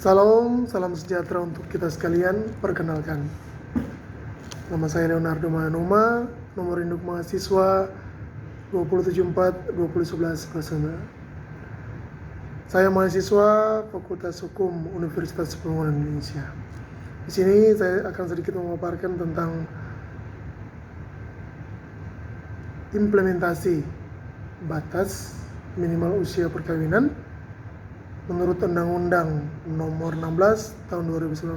Salam sejahtera untuk kita sekalian. Perkenalkan, nama saya Leonardo Manuma, nomor induk mahasiswa 274-2011. Saya mahasiswa Fakultas Hukum Universitas Pembangunan Indonesia. Di sini saya akan sedikit memaparkan tentang implementasi batas minimal usia perkawinan menurut Undang-Undang Nomor 16 Tahun 2019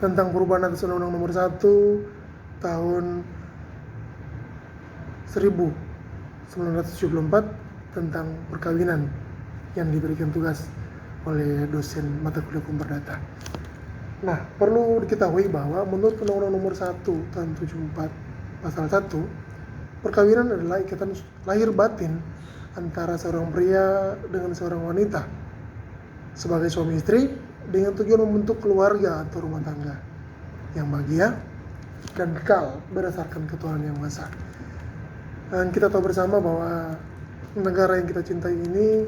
tentang perubahan atas Undang-Undang Nomor 1 Tahun 1974 tentang perkawinan yang diberikan tugas oleh dosen mata kuliah hukum perdata. Nah, perlu diketahui bahwa menurut Undang-Undang Nomor 1 Tahun 74 Pasal 1, perkawinan adalah ikatan lahir batin antara seorang pria dengan seorang wanita sebagai suami istri dengan tujuan membentuk keluarga atau rumah tangga yang bahagia dan kekal berdasarkan ketuhanan yang Maha Esa. Dan kita tahu bersama bahwa negara yang kita cintai ini,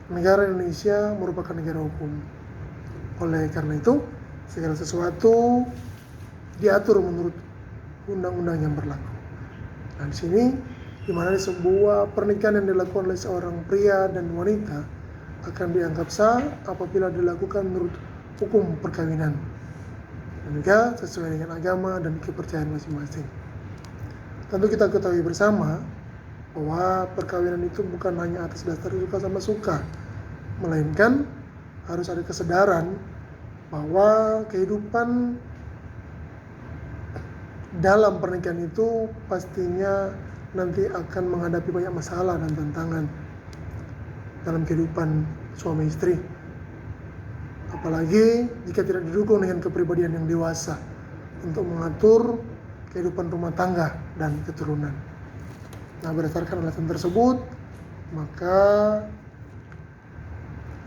negara Indonesia, merupakan negara hukum. Oleh karena itu, segala sesuatu diatur menurut undang-undang yang berlaku. Nah, di sini di mana sebuah pernikahan yang dilakukan oleh seorang pria dan wanita akan dianggap sah apabila dilakukan menurut hukum perkawinan dan juga sesuai dengan agama dan kepercayaan masing-masing. Tentu kita ketahui bersama bahwa perkawinan itu bukan hanya atas dasar suka sama suka, melainkan harus ada kesadaran bahwa kehidupan dalam pernikahan itu pastinya nanti akan menghadapi banyak masalah dan tantangan dalam kehidupan suami istri, apalagi jika tidak didukung dengan kepribadian yang dewasa untuk mengatur kehidupan rumah tangga dan keturunan. Nah, berdasarkan alasan tersebut, maka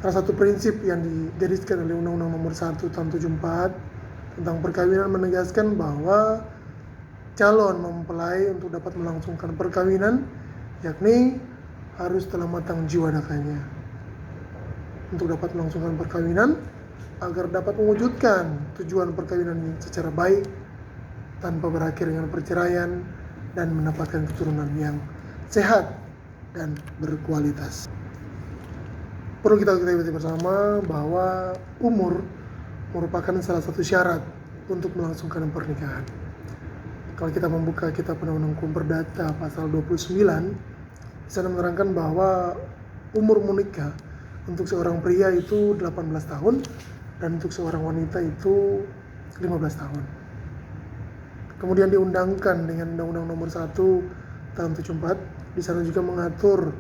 salah satu prinsip yang digariskan oleh Undang-Undang Nomor 1 Tahun 74 tentang perkawinan menegaskan bahwa calon mempelai untuk dapat melangsungkan perkawinan yakni harus telah matang jiwa dakanya untuk dapat melangsungkan perkawinan agar dapat mewujudkan tujuan perkawinan secara baik tanpa berakhir dengan perceraian dan mendapatkan keturunan yang sehat dan berkualitas. Perlu kita ketahui bersama bahwa umur merupakan salah satu syarat untuk melangsungkan pernikahan. Kalau kita membuka kitab Undang-Undang Hukum Perdata pasal 29, di sana menerangkan bahwa umur menikah untuk seorang pria itu 18 tahun dan untuk seorang wanita itu 15 tahun. Kemudian diundangkan dengan Undang-Undang Nomor 1 Tahun 74, di sana juga mengatur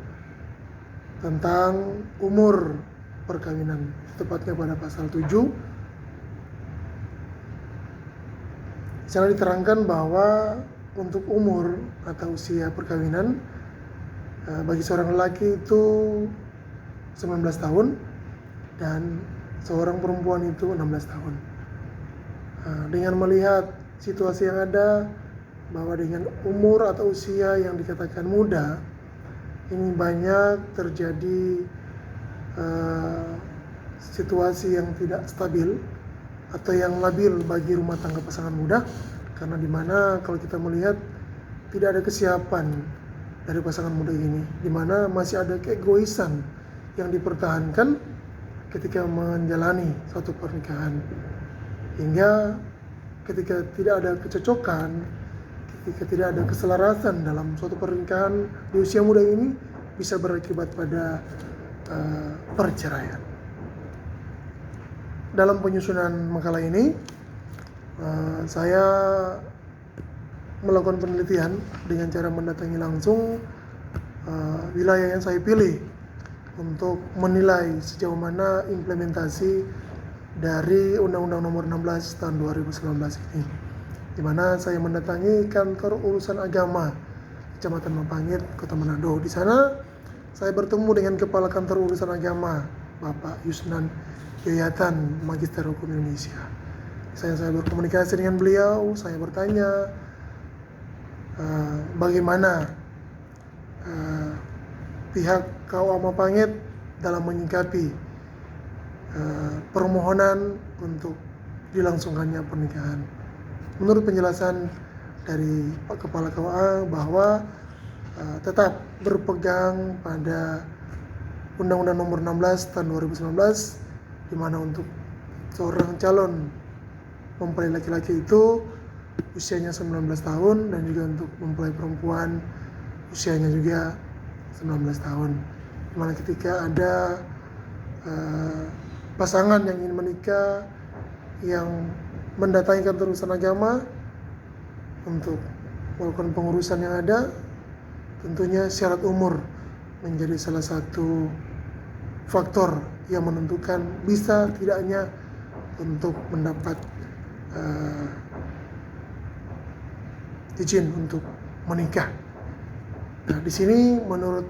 tentang umur perkawinan, tepatnya pada pasal 7. Di sana diterangkan bahwa untuk umur atau usia perkawinan bagi seorang lelaki itu 19 tahun dan seorang perempuan itu 16 tahun. Dengan melihat situasi yang ada bahwa dengan umur atau usia yang dikatakan muda, ini banyak terjadi situasi yang tidak stabil atau yang labil bagi rumah tangga pasangan muda, karena dimana kalau kita melihat tidak ada kesiapan dari pasangan muda ini, dimana masih ada keegoisan yang dipertahankan ketika menjalani suatu pernikahan, hingga ketika tidak ada kecocokan, ketika tidak ada keselarasan dalam suatu pernikahan di usia muda ini bisa berakibat pada perceraian. Dalam penyusunan makalah ini, saya melakukan penelitian dengan cara mendatangi langsung wilayah yang saya pilih untuk menilai sejauh mana implementasi dari Undang-Undang Nomor 16 Tahun 2019 ini, di mana saya mendatangi kantor urusan agama Kecamatan Mapangit, Kota Manado. Di sana saya bertemu dengan Kepala Kantor Urusan Agama, Bapak Yusnan Yoyatan, Magister Hukum Indonesia. Saya berkomunikasi dengan beliau, saya bertanya bagaimana pihak KUA Mapangit dalam menyikapi permohonan untuk dilangsungkannya pernikahan. Menurut penjelasan dari Pak Kepala KUA bahwa tetap berpegang pada Undang-Undang Nomor 16 Tahun 2019, di mana untuk seorang calon mempelai laki-laki itu usianya 19 tahun dan juga untuk mempelai perempuan usianya juga 19 tahun. Di mana ketika ada pasangan yang ingin menikah yang mendatangi kantor urusan agama untuk melakukan pengurusan yang ada, tentunya syarat umur menjadi salah satu faktor yang menentukan bisa tidaknya untuk mendapat izin untuk menikah. Nah, di sini menurut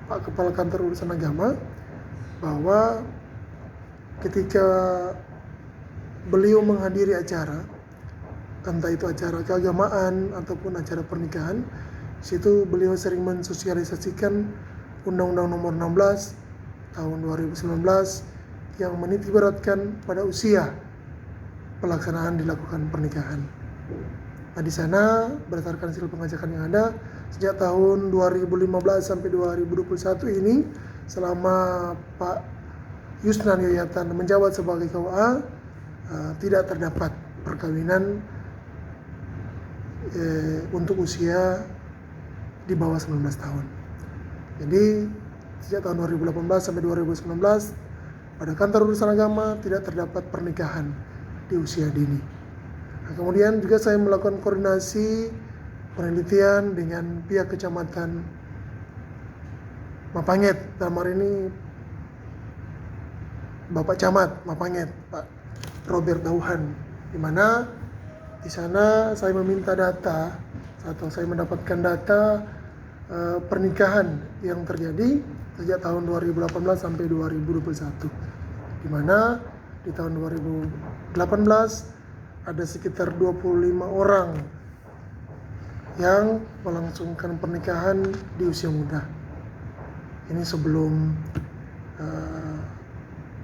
Pak Kepala Kantor Urusan Agama bahwa ketika beliau menghadiri acara, entah itu acara keagamaan ataupun acara pernikahan, situ beliau sering mensosialisasikan Undang-Undang Nomor 16 Tahun 2019 yang menitikberatkan pada usia pelaksanaan dilakukan pernikahan. Nah, di sana berdasarkan hasil pengajakan yang ada sejak tahun 2015 sampai 2021 ini, selama Pak Yusnan Yoyatan menjabat sebagai KUA, tidak terdapat perkawinan untuk usia di bawah 19 tahun. Jadi sejak tahun 2018 sampai 2019 pada kantor urusan agama tidak terdapat pernikahan di usia dini. Nah, kemudian juga saya melakukan koordinasi penelitian dengan pihak kecamatan Mapanget, dalam hari ini Bapak Camat Mapanget, Pak Robert Dauhan, di mana di sana saya meminta data atau saya mendapatkan data pernikahan yang terjadi sejak tahun 2018 sampai 2021, di mana di tahun 2018 ada sekitar 25 orang yang melangsungkan pernikahan di usia muda. Ini sebelum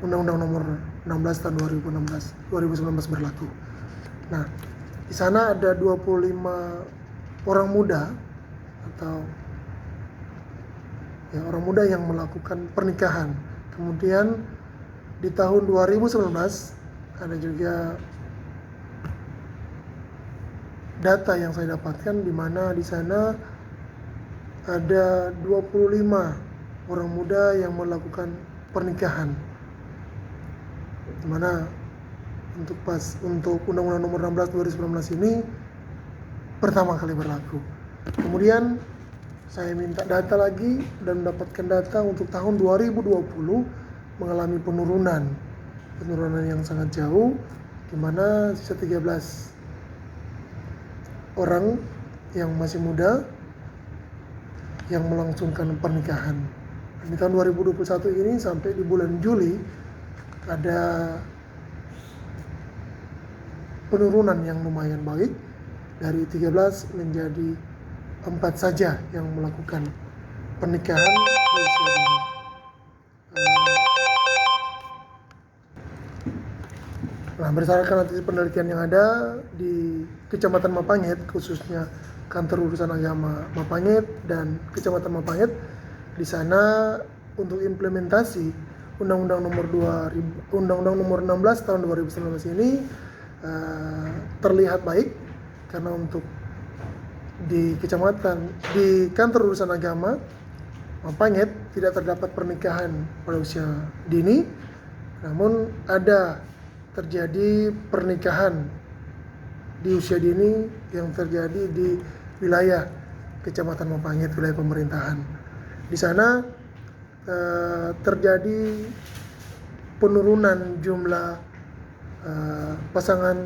Undang-Undang Nomor 16 tahun 2019 berlaku. Nah, di sana ada 25 orang muda atau orang muda yang melakukan pernikahan. Kemudian di tahun 2019 ada juga data yang saya dapatkan, di mana di sana ada 25 orang muda yang melakukan pernikahan, di mana untuk Undang-Undang Nomor 16 2019 ini pertama kali berlaku. Kemudian saya minta data lagi dan mendapatkan data untuk tahun 2020 mengalami penurunan yang sangat jauh, di mana sisa 13 orang yang masih muda yang melangsungkan pernikahan. Di tahun 2021 ini sampai di bulan Juli ada penurunan yang lumayan baik, dari 13 menjadi 4 saja yang melakukan pernikahan di usia dini. Nah, berdasarkan hasil penelitian yang ada di Kecamatan Mapanget, khususnya Kantor Urusan Agama Mapanget dan Kecamatan Mapanget, di sana untuk implementasi Undang-Undang Nomor 16 tahun 2019 ini terlihat baik, karena untuk di Kantor Urusan Agama Mapanget tidak terdapat pernikahan pada usia dini, namun ada terjadi pernikahan di usia dini yang terjadi di wilayah Kecamatan Mapanget, wilayah pemerintahan. Di sana terjadi penurunan jumlah pasangan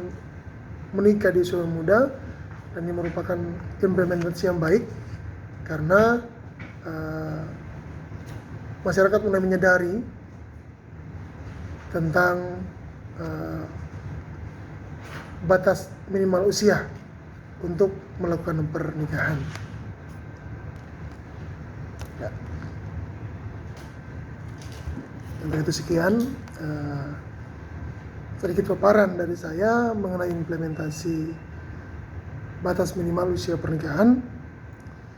menikah di usia muda, dan ini merupakan implementasi yang baik karena masyarakat mulai menyadari tentang batas minimal usia untuk melakukan pernikahan. Ya. Untuk itu sekian sedikit paparan dari saya mengenai implementasi batas minimal usia pernikahan.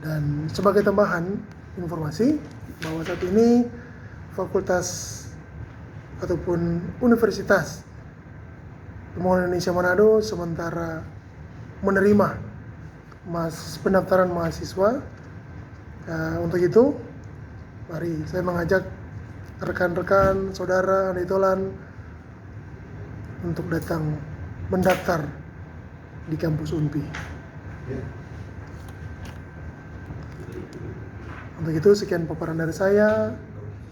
Dan sebagai tambahan informasi bahwa saat ini fakultas ataupun Universitas Pembangunan Indonesia Manado sementara menerima pendaftaran mahasiswa. Untuk itu, mari saya mengajak rekan-rekan, saudara, adik-tolan untuk datang mendaftar di kampus UNPI. Untuk itu sekian paparan dari saya.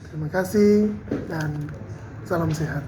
Terima kasih dan salam sehat.